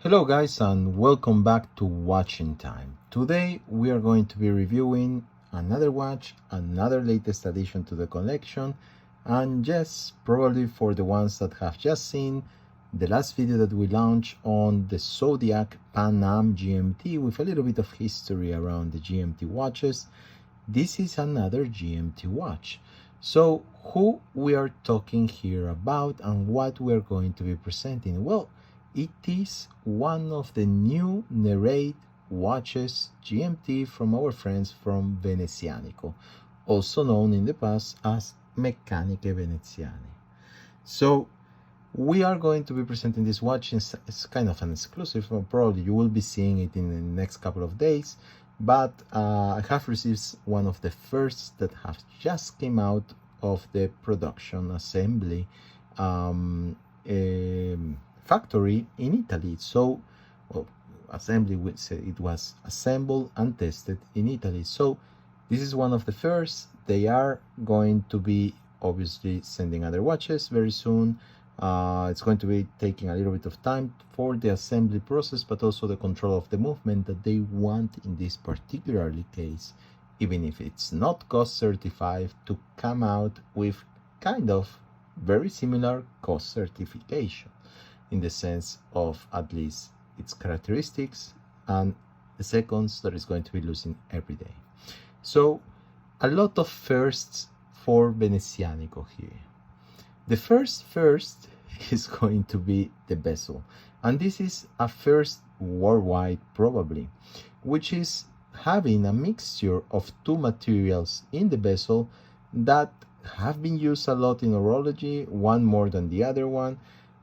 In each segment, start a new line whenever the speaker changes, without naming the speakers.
Hello guys and welcome back to Watching Time. Today we are going to be reviewing another watch, another latest addition to the collection, and yes, probably for the ones that have just seen the last video that we launched on the Zodiac Pan Am GMT with a little bit of history around the GMT watches. This is another GMT watch. So who we are talking here about and what we are going to be presenting? Well, it is one of the new Nereide watches GMT from our friends from Venezianico, also known in the past as Meccaniche Veneziane. So we are going to be presenting this watch. It's kind of an exclusive, probably you will be seeing it in the next couple of days, but I have received one of the first that have just came out of the production assembly factory in Italy. So assembly would say it was assembled and tested in Italy. So this is one of the first. They are going to be obviously sending other watches very soon. It's going to be taking a little bit of time for the assembly process, but also the control of the movement that they want in this particular case, even if it's not cost certified, to come out with kind of very similar cost certification in the sense of at least its characteristics and the seconds that is going to be losing every day. So a lot of firsts for Venezianico here. The first is going to be the bezel, and this is a first worldwide probably, which is having a mixture of two materials in the bezel that have been used a lot in horology, one more than the other one,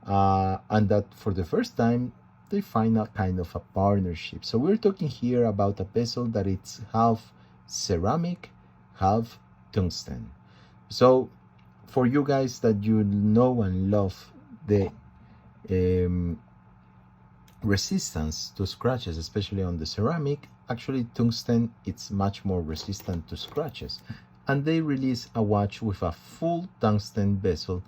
and that for the first time they find a kind of a partnership. So we're talking here about a bezel that it's half ceramic, half tungsten. So for you guys that you know and love the resistance to scratches, especially on the ceramic, actually tungsten it's much more resistant to scratches, and they released a watch with a full tungsten bezel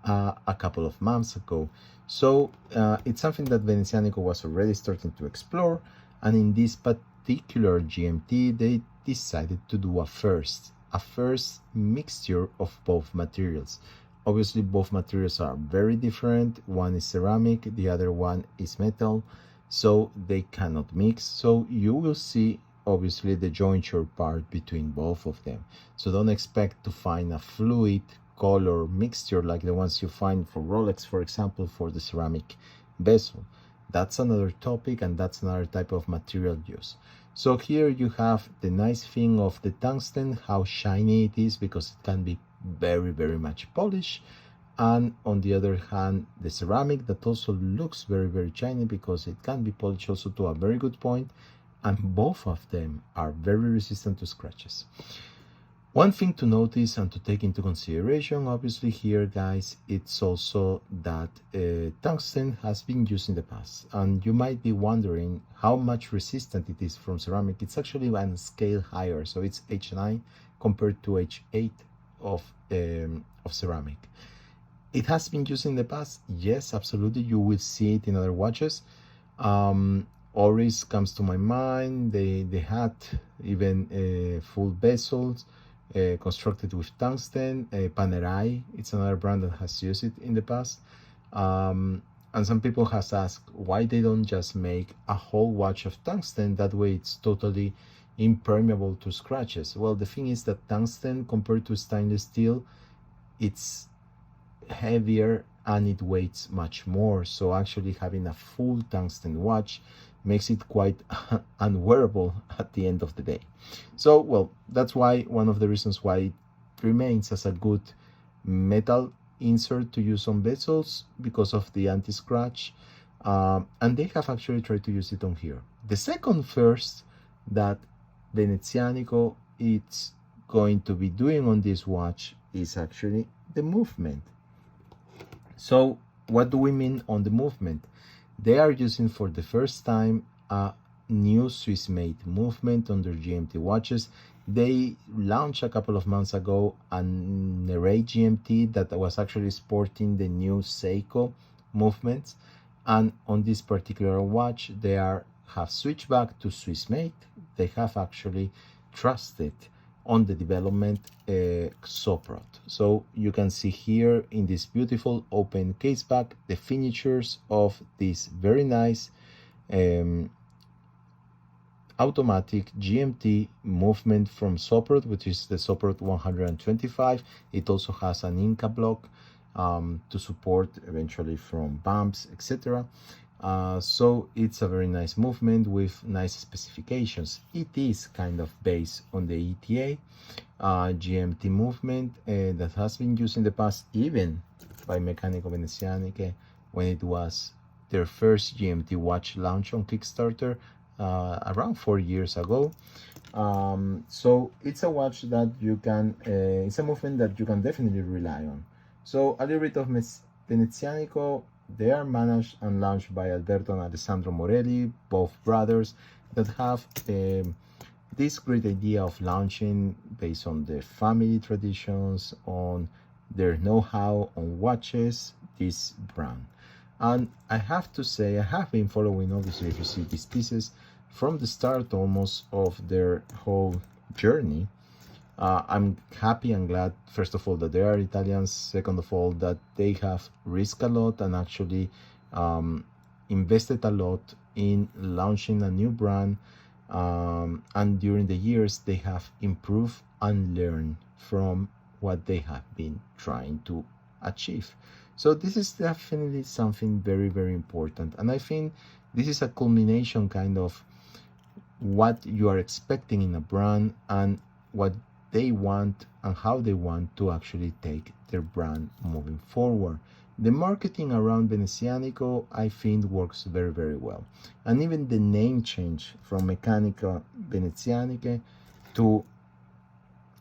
a couple of months ago. So it's something that Venezianico was already starting to explore, and in this particular GMT they decided to do a first mixture of both materials. Obviously both materials are very different. One is ceramic, the other one is metal, so they cannot mix. So you will see obviously the jointure part between both of them. So don't expect to find a fluid color mixture like the ones you find for Rolex, for example, for the ceramic bezel. That's another topic, and that's another type of material use. So here you have the nice thing of the tungsten, how shiny it is, because it can be very much polished, and on the other hand the ceramic that also looks very shiny because it can be polished also to a very good point, and both of them are very resistant to scratches. One thing to notice and to take into consideration, obviously here guys, it's also that tungsten has been used in the past, and you might be wondering how much resistant it is from ceramic. It's actually on a scale higher, so it's H9 compared to H8 of ceramic. It has been used in the past, yes, absolutely. You will see it in other watches. Oris comes to my mind. They had even full bezels constructed with tungsten. Panerai, it's another brand that has used it in the past. And some people has asked why they don't just make a whole watch of tungsten, that way it's totally impermeable to scratches. Well, the thing is that tungsten compared to stainless steel, it's heavier and it weighs much more, so actually having a full tungsten watch makes it quite unwearable at the end of the day. So well, that's why one of the reasons why it remains as a good metal insert to use on bezels, because of the anti-scratch, and they have actually tried to use it on here. The second first that Venezianico is going to be doing on this watch is actually the movement. So what do we mean on the movement? They are using for the first time a new Swiss-made movement on their GMT watches. They launched a couple of months ago a Nereide GMT that was actually sporting the new Seiko movements, And on this particular watch, they have switched back to Swissmade. They have actually trusted on the development Soprod. So you can see here in this beautiful open case back the finishers of this very nice automatic GMT movement from Soprod, which is the Soprod 125. It also has an Inca block to support eventually from bumps, etc. So it's a very nice movement with nice specifications. It is kind of based on the ETA GMT movement that has been used in the past, even by Meccanico Venezianiche when it was their first GMT watch launch on Kickstarter around 4 years ago. So it's a watch that you can, it's a movement that you can definitely rely on. So a little bit of Venezianico. They are managed and launched by Alberto and Alessandro Morelli, both brothers, that have this great idea of launching based on their family traditions, on their know-how on watches, this brand. And I have to say, I have been following, obviously, if you see these pieces, from the start almost of their whole journey. I'm happy and glad, first of all, that they are Italians, second of all, that they have risked a lot and actually invested a lot in launching a new brand. And during the years, they have improved and learned from what they have been trying to achieve. So this is definitely something very, very important. And I think this is a culmination kind of what you are expecting in a brand and what they want and how they want to actually take their brand moving forward. The marketing around Venezianico, I think, works very, very well. And even the name change from Meccanica Venezianiche to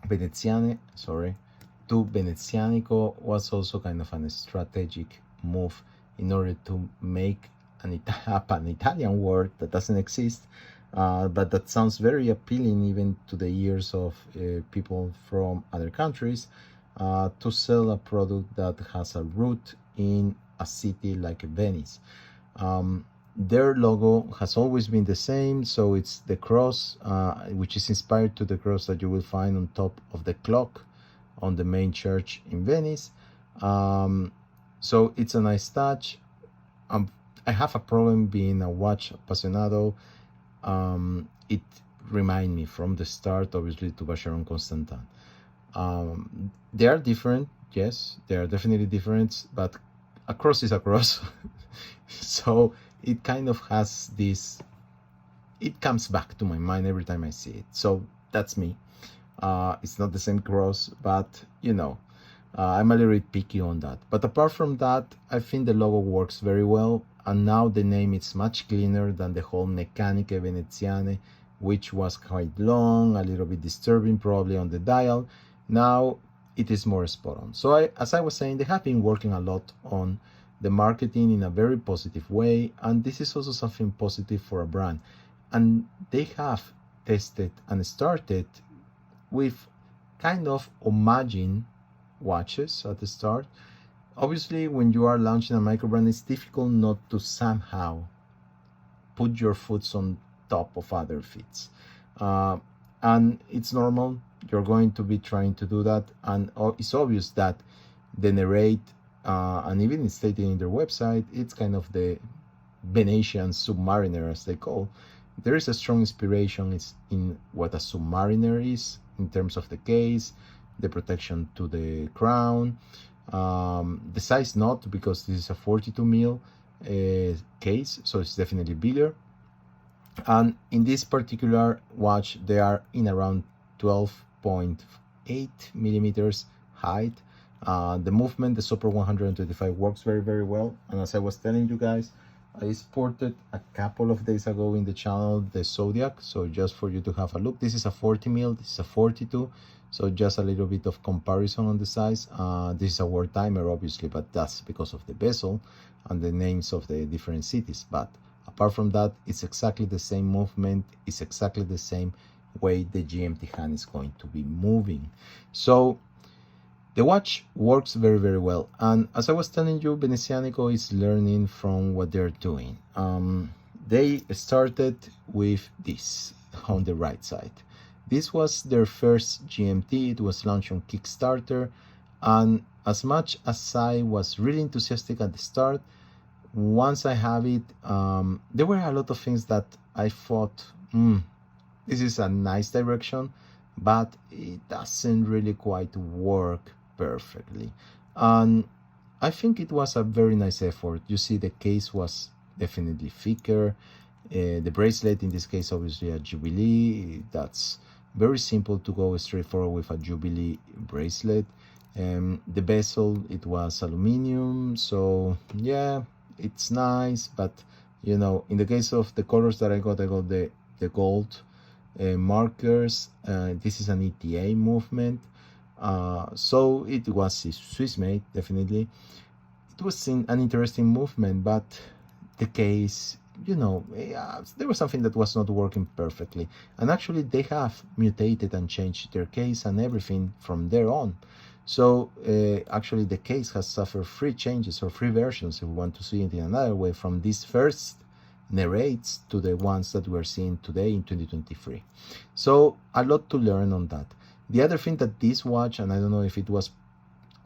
Venezianico was also kind of a strategic move in order to make an Italian word that doesn't exist, but that sounds very appealing even to the ears of people from other countries, to sell a product that has a root in a city like Venice. Their logo has always been the same, so it's the cross, which is inspired to the cross that you will find on top of the clock on the main church in Venice. So it's a nice touch. I have a problem being a watch aficionado. It reminds me from the start, obviously, to Vacheron Constantin. They are different, yes, they are definitely different, but a cross is a cross. So it kind of has this, it comes back to my mind every time I see it. So that's me. It's not the same cross, but you know, I'm a little bit picky on that. But apart from that, I think the logo works very well. And now the name is much cleaner than the whole Meccaniche Veneziane, which was quite long, a little bit disturbing probably on the dial. Now it is more spot on. So as I was saying, they have been working a lot on the marketing in a very positive way. And this is also something positive for a brand. And they have tested and started with kind of homaging watches at the start. Obviously, when you are launching a micro brand, it's difficult not to somehow put your foot on top of other feet. And it's normal. You're going to be trying to do that. And it's obvious that the Nereide, and even it's stated in their website, it's kind of the Venetian Submariner, as they call. There is a strong inspiration in what a Submariner is in terms of the case, the protection to the crown. The size not, because this is a 42 mil case, so it's definitely bigger. And in this particular watch, they are in around 12.8 millimeters height. The movement, the Super 125 works very, very well. And as I was telling you guys, I sported a couple of days ago in the channel the Zodiac, so just for you to have a look. This is a 40 mil, this is a 42, so just a little bit of comparison on the size. This is a world timer, obviously, but that's because of the bezel and the names of the different cities. But apart from that, it's exactly the same movement, it's exactly the same way the GMT hand is going to be moving. So The watch works very, very well. And as I was telling you, Venezianico is learning from what they're doing. They started with this on the right side. This was their first GMT. It was launched on Kickstarter. And as much as I was really enthusiastic at the start, once I have it, there were a lot of things that I thought, this is a nice direction, but it doesn't really quite work perfectly. And I think it was a very nice effort. You see, the case was definitely thicker. The bracelet, in this case, obviously a Jubilee. That's very simple to go straight forward with a Jubilee bracelet. The bezel, it was aluminum, so yeah, it's nice. But you know, in the case of the colors that I got the gold markers. This is an ETA movement, so it was Swiss made, definitely. It was an interesting movement, but the case, you know, there was something that was not working perfectly. And actually they have mutated and changed their case and everything from there on. So actually the case has suffered 3 changes or 3 versions, if we want to see it in another way, from these first Nereides to the ones that we're seeing today in 2023. So a lot to learn on that. The other thing that this watch, and I don't know if it was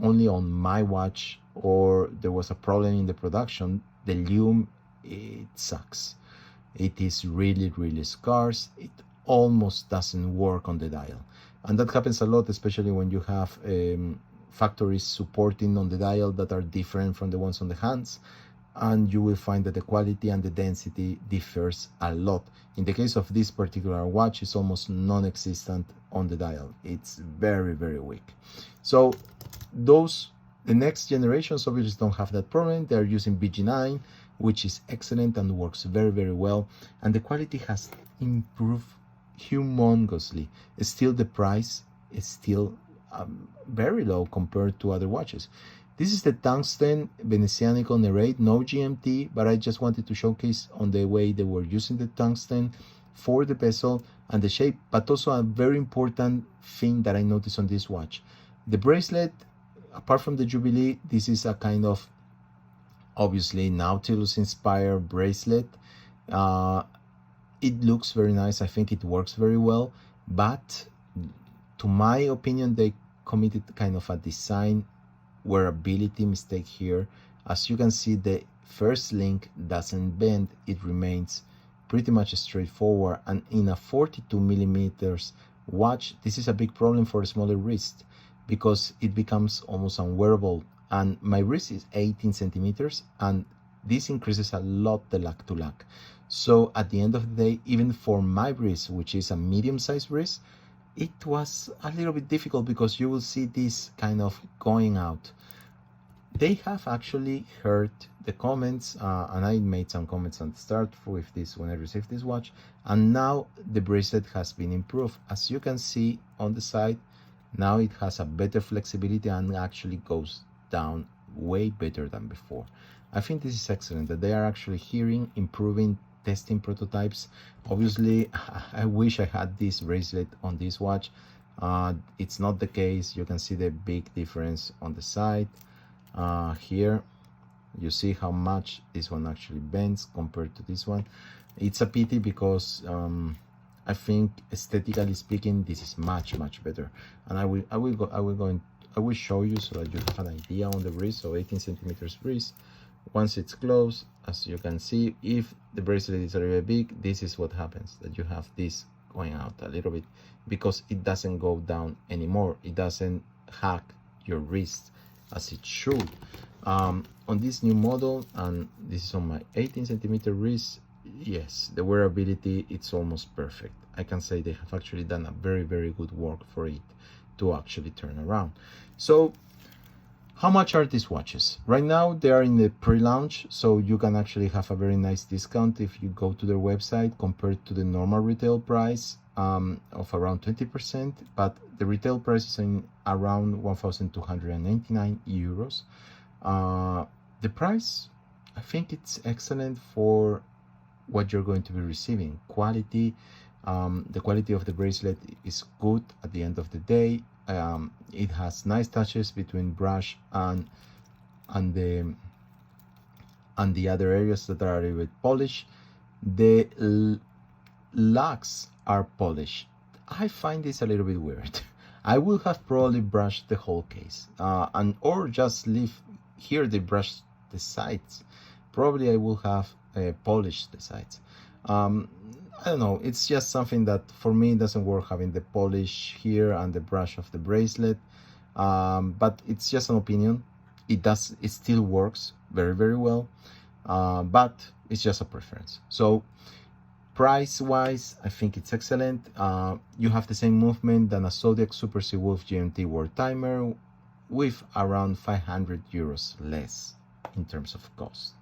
only on my watch or there was a problem in the production, the lume, it sucks. It is really, really scarce. It almost doesn't work on the dial. And that happens a lot, especially when you have factories supporting on the dial that are different from the ones on the hands. And you will find that the quality and the density differs a lot. In the case of this particular watch, it's almost non-existent on the dial. It's very, very weak. So the next generations obviously don't have that problem. They're using BG9, which is excellent and works very, very well. And the quality has improved humongously. Still, the price is still very low compared to other watches. This is the tungsten Venezianico Nereide, no GMT, but I just wanted to showcase on the way they were using the tungsten for the bezel and the shape, but also a very important thing that I noticed on this watch. The bracelet, apart from the Jubilee, this is a kind of obviously Nautilus-inspired bracelet. It looks very nice. I think it works very well, but to my opinion, they committed kind of a design wearability mistake here. As you can see, the first link doesn't bend. It remains pretty much straightforward, and in a 42 millimeters watch, this is a big problem for a smaller wrist because it becomes almost unwearable. And my wrist is 18 centimeters, and this increases a lot the lug to lug. So at the end of the day, even for my wrist, which is a medium-sized wrist, it was a little bit difficult because you will see this kind of going out. They have actually heard the comments, and I made some comments on the start with this when I received this watch, and now the bracelet has been improved. As you can see on the side, now it has a better flexibility and actually goes down way better than before. I think this is excellent that they are actually hearing, improving, testing prototypes. Obviously, I wish I had this bracelet on this watch. It's not the case. You can see the big difference on the side. Here you see how much this one actually bends compared to this one. It's a pity because I think aesthetically speaking, this is much better. And I will show you so that you have an idea on the wrist. So 18 centimeters wrist. Once it's closed, as you can see, if the bracelet is a little bit big, this is what happens, that you have this going out a little bit because it doesn't go down anymore. It doesn't hack your wrist as it should. On this new model, and this is on my 18 centimeter wrist, yes, the wearability, it's almost perfect. I can say they have actually done a very good work for it to actually turn around. So how much are these watches? Right now they are in the pre-launch, so you can actually have a very nice discount if you go to their website compared to the normal retail price of around 20%, but the retail price is in around 1,299 euros. The price, I think it's excellent for what you're going to be receiving. Quality, the quality of the bracelet is good at the end of the day. It has nice touches between brush and the other areas that are a little bit polished. The locks are polished. I find this a little bit weird. I will have probably brushed the whole case, or just leave here they brush the sides. Probably I will have polished the sides. I don't know, it's just something that for me doesn't work, having the polish here and the brush of the bracelet. But it's just an opinion. It still works very, very well, but it's just a preference. So price wise, I think it's excellent. You have the same movement than a Zodiac Super Seawolf GMT World Timer, with around 500 euros less in terms of cost.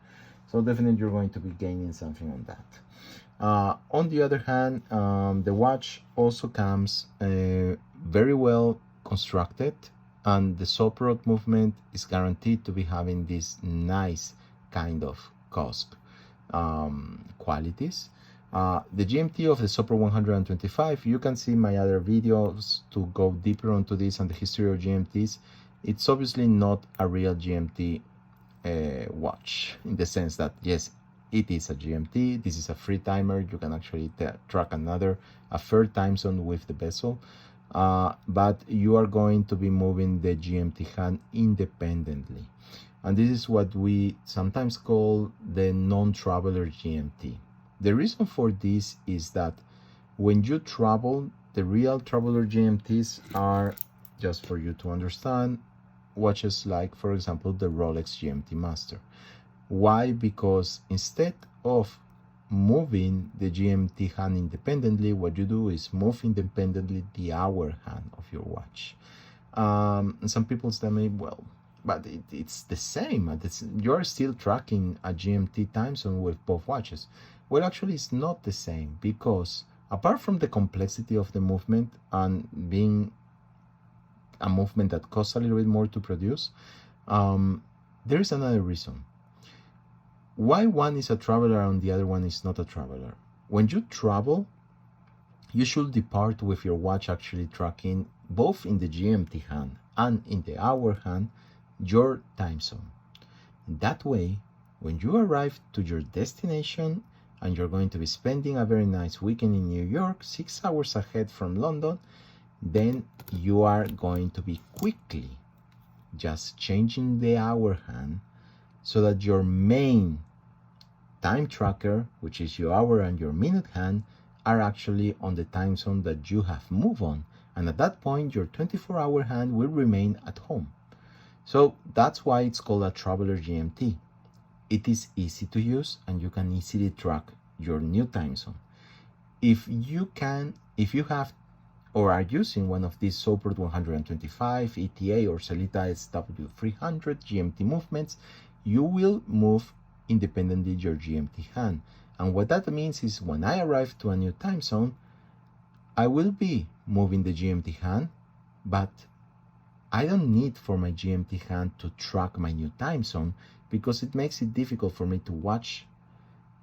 So definitely you're going to be gaining something on that. On the other hand, the watch also comes very well constructed, and the soap rod movement is guaranteed to be having this nice kind of cusp qualities. The GMT of the Super 125, you can see my other videos to go deeper onto this and the history of GMTs. It's obviously not a real GMT watch, in the sense that yes, it is a GMT. This is a free timer. You can actually track a third time zone with the bezel, but you are going to be moving the GMT hand independently, and this is what we sometimes call the non-traveler GMT. The reason for this is that when you travel, the real traveler GMTs are, just for you to understand, watches like, for example, the Rolex GMT Master. Why? Because instead of moving the GMT hand independently, what you do is move independently the hour hand of your watch. And some people tell me, well, but it's the same. You're still tracking a GMT time zone with both watches. Well, actually, it's not the same, because apart from the complexity of the movement and being a movement that costs a little bit more to produce, there is another reason why one is a traveler and the other one is not a traveler. When you travel, you should depart with your watch actually tracking, both in the GMT hand and in the hour hand, your time zone. That way, when you arrive to your destination and you're going to be spending a very nice weekend in New York, 6 hours ahead from London, then you are going to be quickly just changing the hour hand so that your main time tracker, which is your hour and your minute hand, are actually on the time zone that you have moved on. And at that point, your 24-hour hand will remain at home. So that's why it's called a traveler GMT. It is easy to use and you can easily track your new time zone. If you have or are using one of these Sopert 125, ETA, or Sellita SW300 GMT movements, you will move independently your GMT hand. And what that means is when I arrive to a new time zone, I will be moving the GMT hand, but I don't need for my GMT hand to track my new time zone, because it makes it difficult for me to watch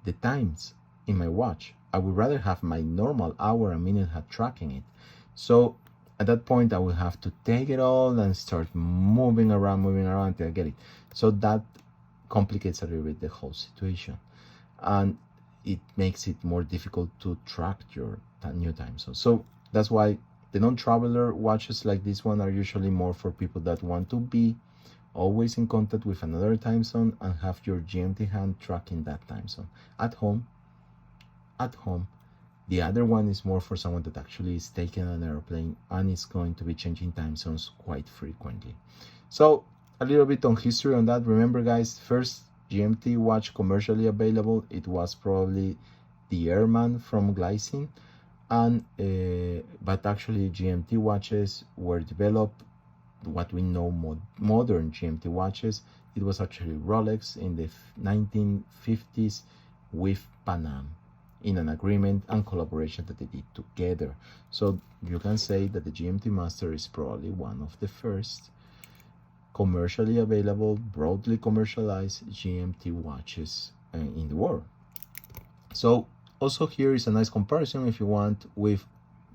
the times in my watch. I would rather have my normal hour and minute hand tracking it. So at that point, I will have to take it all and start moving around until I get it. So that complicates a little bit the whole situation, and it makes it more difficult to track your new time zone. So that's why the non-traveler watches like this one are usually more for people that want to be always in contact with another time zone and have your GMT hand tracking that time zone at home. The other one is more for someone that actually is taking an airplane and is going to be changing time zones quite frequently. So a little bit on history on that. Remember, guys, first GMT watch commercially available, it was probably the Airman from Glycine, and but actually GMT watches were developed, what we know modern GMT watches, it was actually Rolex in the 1950s with Pan Am in an agreement and collaboration that they did together. So you can say that the GMT Master is probably one of the first commercially available, broadly commercialized GMT watches in the world. So also here is a nice comparison, if you want, with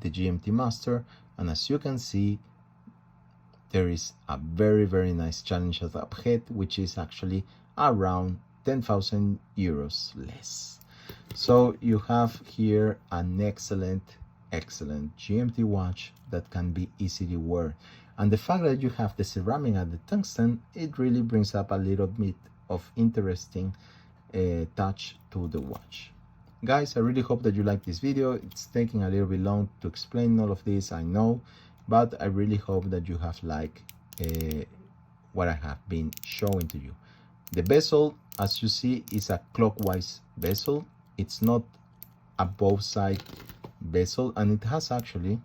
the GMT Master, and as you can see, there is a very nice challenge up ahead, which is actually around 10,000 euros less. So you have here an excellent GMT watch that can be easily worn. And the fact that you have the ceramic and the tungsten, it really brings up a little bit of interesting touch to the watch. Guys, I really hope that you like this video. It's taking a little bit long to explain all of this, I know, but I really hope that you have liked what I have been showing to you. The bezel, as you see, is a clockwise bezel. It's not a both side bezel, and it has actually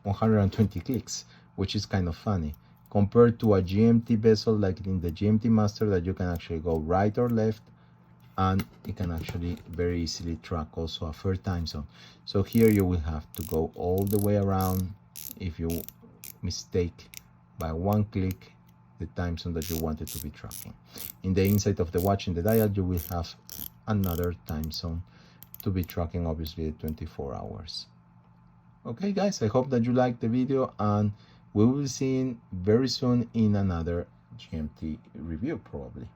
120 clicks, which is kind of funny compared to a GMT bezel like in the GMT Master, that you can actually go right or left, and it can actually very easily track also a third time zone. So here you will have to go all the way around if you mistake by one click the time zone that you wanted to be tracking. In the inside of the watch, in the dial, you will have another time zone to be tracking, obviously, 24 hours. Okay guys, I hope that you liked the video, and we will be seeing very soon in another GMT review probably.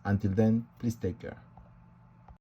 Until then, please take care.